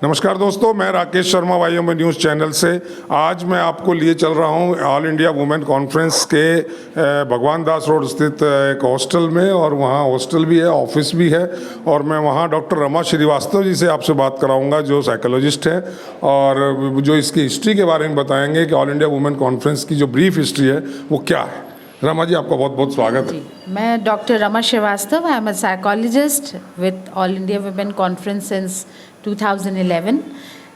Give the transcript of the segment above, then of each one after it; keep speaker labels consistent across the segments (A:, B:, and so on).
A: नमस्कार दोस्तों, मैं Rakesh Sharma YMA news channel से। आज मैं आपको लिए चल रहा हूं ऑल इंडिया वुमेन कॉन्फ्रेंस के भगवान दास रोड स्थित एक हॉस्टल में, और वहां हॉस्टल भी है, ऑफिस भी है, और मैं वहां डॉक्टर रमा श्रीवास्तव जी से आपसे बात कराऊंगा, जो साइकोलॉजिस्ट हैं और जो इसकी हिस्ट्री के बारे में बताएंगे कि ऑल इंडिया वुमेन कॉन्फ्रेंस की जो ब्रीफ हिस्ट्री है वो क्या है। रमा जी, आपका बहुत बहुत स्वागत है।
B: मैं doctor Rama Srivastava, I am a psychologist with All India women Conference since 2011.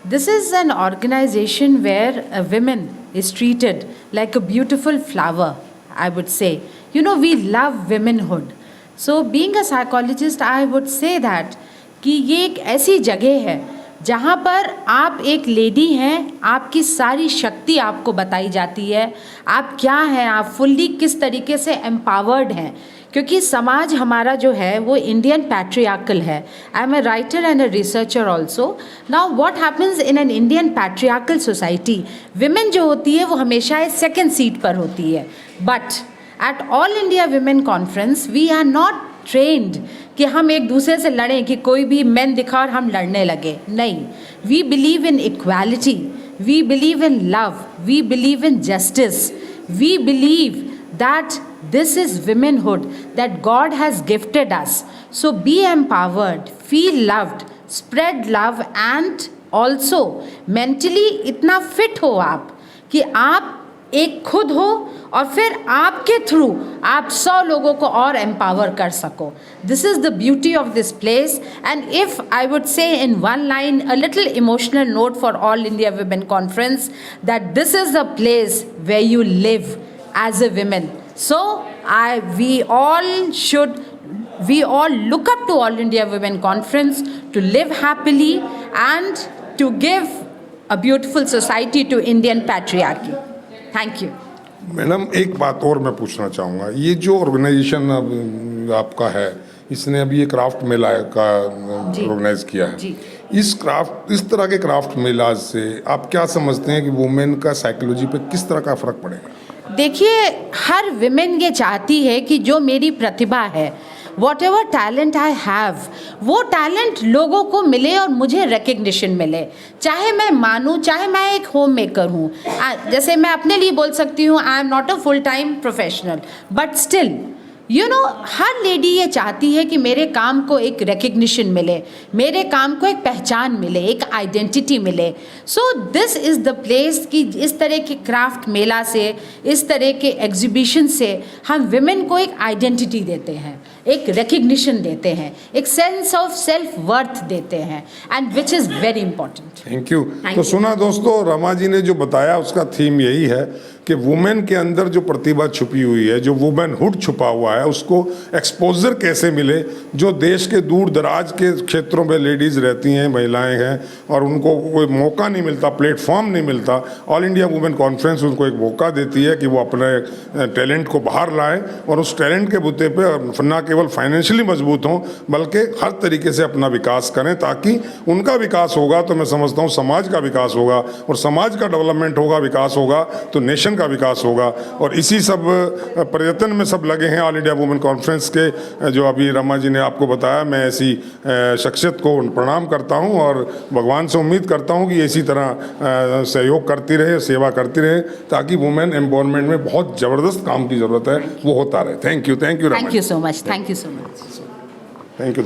B: This is an organization where a woman is treated like a beautiful flower, I would say. You know, we love womanhood. So being a psychologist, I would say that कि ये एक ऐसी जगह है जहाँ पर आप एक लेडी हैं, आपकी सारी शक्ति आपको बताई जाती है, आप क्या हैं, आप फुल्ली किस तरीके से एम्पावर्ड हैं, क्योंकि समाज हमारा जो है वो इंडियन पैट्रियार्कल है। आई am a writer and a researcher also. Now what happens in an Indian patriarchal society, women जो होती है वो हमेशा सेकेंड सीट पर होती है। But at all India women conference we are not trained कि हम एक दूसरे से लड़ें, कि कोई भी मैन दिखा और हम लड़ने लगे। नहीं, we believe in equality, we believe in love, we believe in justice, we believe that this is womanhood that God has gifted us. So be empowered, feel loved, spread love, and also mentally इतना fit हो आप कि आप एक खुद हो और फिर आपके थ्रू आप 100 लोगों को और एम्पावर कर सको। This is the beauty of this place, and if I would say in one line a little emotional note for all India women conference, that this is the place where you live as a woman. So we all look up to All India Women Conference to live happily and to give a beautiful society to Indian patriarchy. Thank you.
A: Madam, एक बात और मैं पूछना चाहूँगा, ये जो organisation आपका है, इसने अभी ये क्राफ्ट मेला का ऑर्गेनाइज किया है।
B: जी।
A: इस तरह के क्राफ्ट मेला से आप क्या समझते हैं कि वुमेन का साइकोलॉजी पे किस तरह का फ़र्क पड़ेगा?
B: देखिए, हर विमेन ये चाहती है कि जो मेरी प्रतिभा है, what ever talent I have, वो टैलेंट लोगों को मिले और मुझे रिकग्निशन मिले। चाहे मैं मानूँ, चाहे मैं एक होम मेकर हूँ, जैसे मैं अपने लिए बोल सकती हूँ, I am not a full time professional, but still you know, her lady ये चाहती है कि मेरे काम को एक रिकग्निशन मिले, मेरे काम को एक पहचान मिले, एक आइडेंटिटी मिले। So this is the place कि इस तरह के क्राफ्ट मेला से, इस तरह के एग्जीबिशन से हम विमेन को एक आइडेंटिटी देते हैं, एक रिकग्निशन देते हैं, एक सेंस ऑफ सेल्फ वर्थ देते हैं, and which is very important.
A: Thank you. तो सुना दोस्तों, रमा जी ने जो बताया उसका थीम यही है कि वुमेन के अंदर जो प्रतिभा छुपी हुई है, जो वुमेनहुड छुपा हुआ है, उसको एक्सपोजर कैसे मिले। जो देश के दूर दराज के क्षेत्रों में लेडीज़ रहती हैं, महिलाएं हैं, और उनको कोई मौका नहीं मिलता, प्लेटफॉर्म नहीं मिलता, ऑल इंडिया वुमेन कॉन्फ्रेंस उनको एक मौका देती है कि वो अपने टैलेंट को बाहर लाएं, और उस टैलेंट के बुते पे ना केवल फाइनेंशियली मजबूत हों, बल्कि हर तरीके से अपना विकास करें, ताकि उनका विकास होगा तो मैं समझता हूँ समाज का विकास होगा, और समाज का डेवलपमेंट होगा, विकास होगा तो नेशन का विकास होगा। और इसी सब प्रयत्न में सब लगे हैं ऑल इंडिया वुमेन कॉन्फ्रेंस के। जो अभी रमा जी ने आपको बताया, मैं ऐसी शख्सियत को प्रणाम करता हूं, और भगवान से उम्मीद करता हूं कि इसी तरह सहयोग करती रहे, सेवा करती रहे, ताकि वुमेन एम्पावरमेंट में बहुत ज़बरदस्त काम की ज़रूरत है, वो होता रहे। Thank you Rama.
B: Thank you so much. Thank you so much.
A: Thank you.